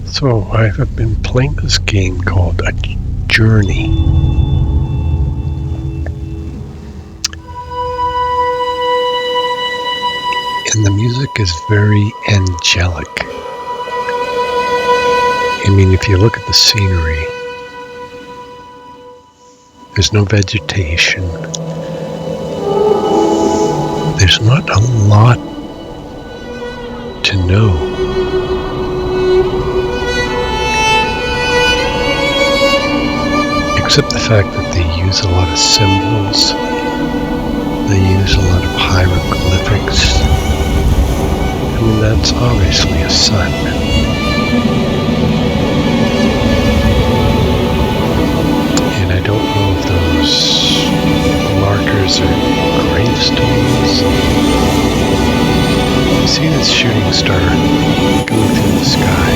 So I have been playing this game called A Journey. And the music is very angelic. I mean, if you look at the scenery, there's no vegetation. There's not a lot to know. Except the fact that they use a lot of symbols. They use a lot of hieroglyphics. I mean, that's obviously a sun. And I don't know if those markers are gravestones. You see this shooting star going through the sky.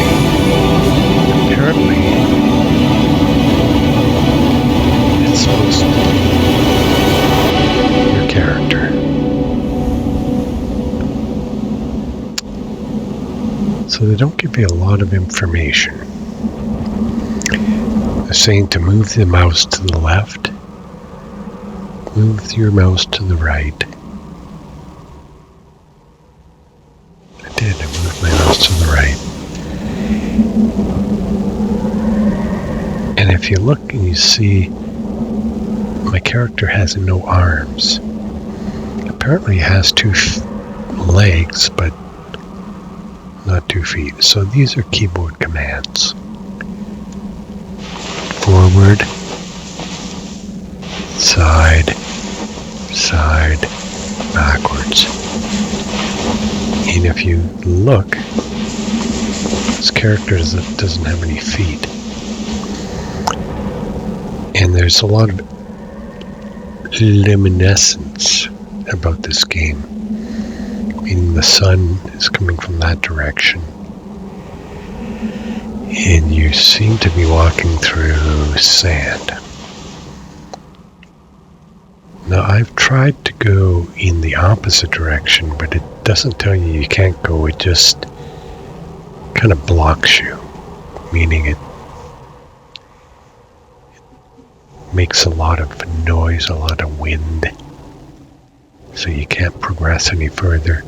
Apparently, it's supposed to be your character. So they don't give you a lot of information. They're saying to move the mouse to the left, move your mouse to the right. I moved my mouse to the right. And if you look and you see my character has no arms. Apparently he has two legs, but not 2 feet. So these are keyboard commands. Forward, side, side, backwards. And if you look, this character doesn't have any feet. And there's a lot of luminescence about this game. Meaning the sun is coming from that direction. And you seem to be walking through sand. Now I've tried to go in the opposite direction, but it doesn't tell you can't go, it just kind of blocks you. Meaning it makes a lot of noise, a lot of wind. So you can't progress any further.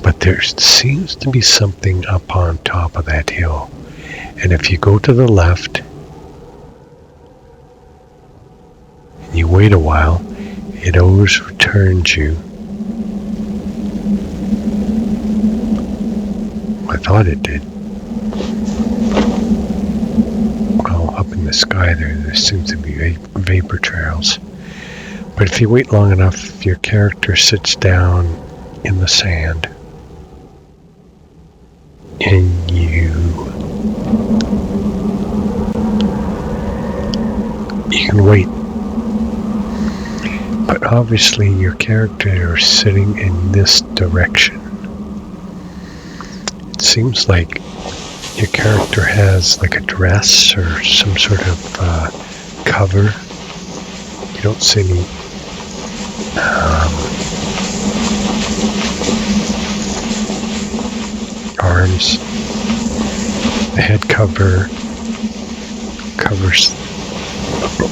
But there seems to be something up on top of that hill. And if you go to the left, and you wait a while, it always returns you. I thought it did. Well, up in the sky there seems to be vapor trails. But if you wait long enough, your character sits down in the sand. And you can wait. But obviously your character is sitting in this direction. It seems like your character has like a dress or some sort of cover. You don't see any arms. The head cover covers,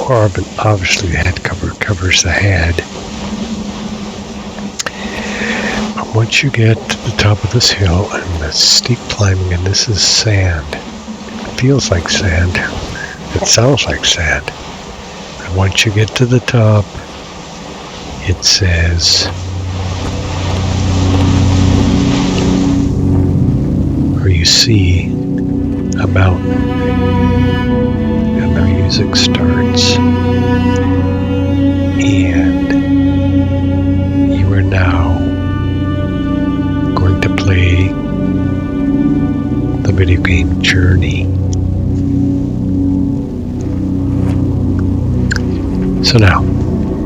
or obviously the head cover covers the head. But once you get to the top of this hill and the steep climbing, and this is sand. It feels like sand. It sounds like sand. And once you get to the top, it says, or you see a mountain, and the music starts, and you are now going to play the video game Journey. So now,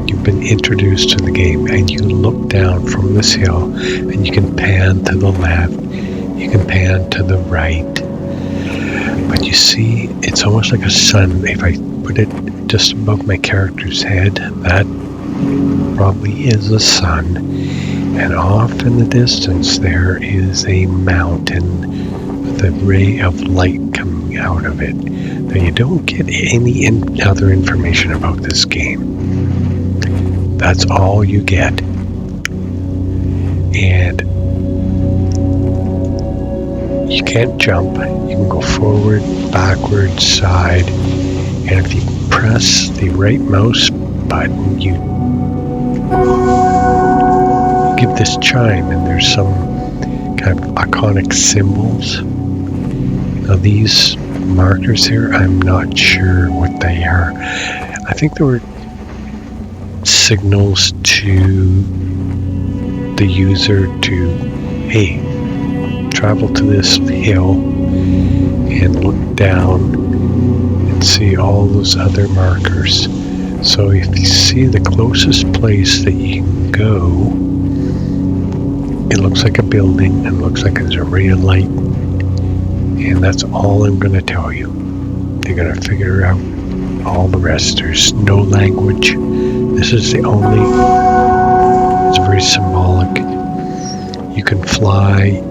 you've been introduced to the game, and you look down from this hill, and you can pan to the left, you can pan to the right, but you see it's almost like a sun. If I put it just above my character's head, that probably is a sun, and off in the distance there is a mountain with a ray of light coming out of it. Now you don't get any other information about this game. That's all you get. And you can't jump. You can go forward, backward, side, and if you press the right mouse button, you give this chime, and there's some kind of iconic symbols. Now these markers here, I'm not sure what they are. I think they were signals to the user to, hey, travel to this hill and look down and see all those other markers. So if you see the closest place that you can go, it looks like a building and looks like there's a ray of light, and that's all I'm going to tell you. You're going to figure out all the rest. There's no language. This is the only, it's very symbolic. You can fly,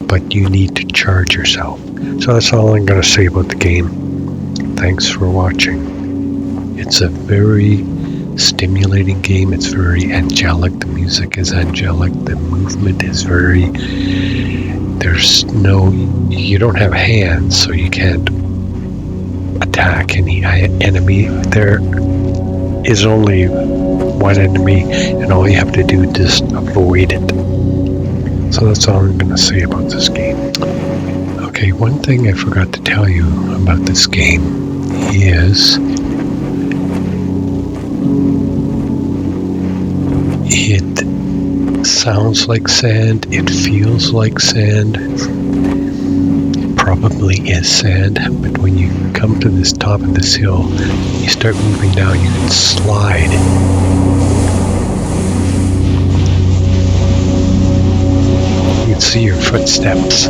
but you need to charge yourself. So that's all I'm going to say about the game. Thanks for watching. It's a very stimulating game. It's very angelic. The music is angelic. The movement is very, there's no, you don't have hands, so you can't attack any enemy. There is only one enemy, and all you have to do is just avoid it. So that's all I'm going to say about this game. Okay, one thing I forgot to tell you about this game is it sounds like sand, it feels like sand, it probably is sand, but when you come to this top of this hill, you start moving down, you can slide. You can see your footsteps.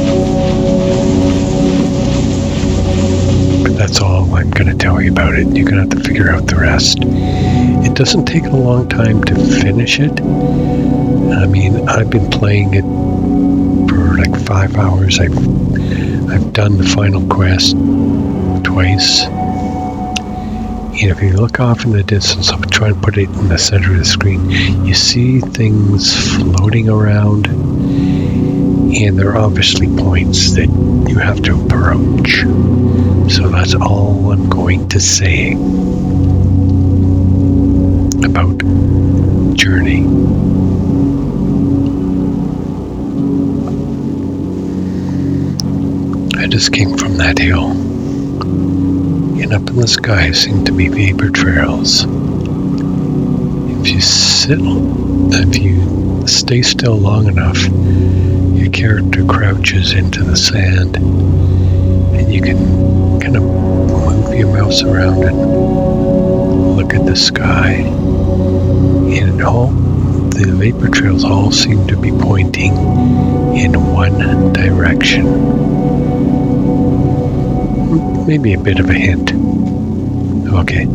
But that's all I'm going to tell you about it. You're going to have to figure out the rest. It doesn't take a long time to finish it. I mean, I've been playing it for like 5 hours. I've done the final quest twice. And if you look off in the distance, I'll try and put it in the center of the screen. You see things floating around, and there are obviously points that you have to approach. So that's all I'm going to say about Journey. I just came from that hill, and up in the sky seem to be vapor trails. If you stay still long enough, your character crouches into the sand, and you can kind of move your mouse around and look at the sky. And the vapor trails all seem to be pointing in one direction. Maybe a bit of a hint. Okay.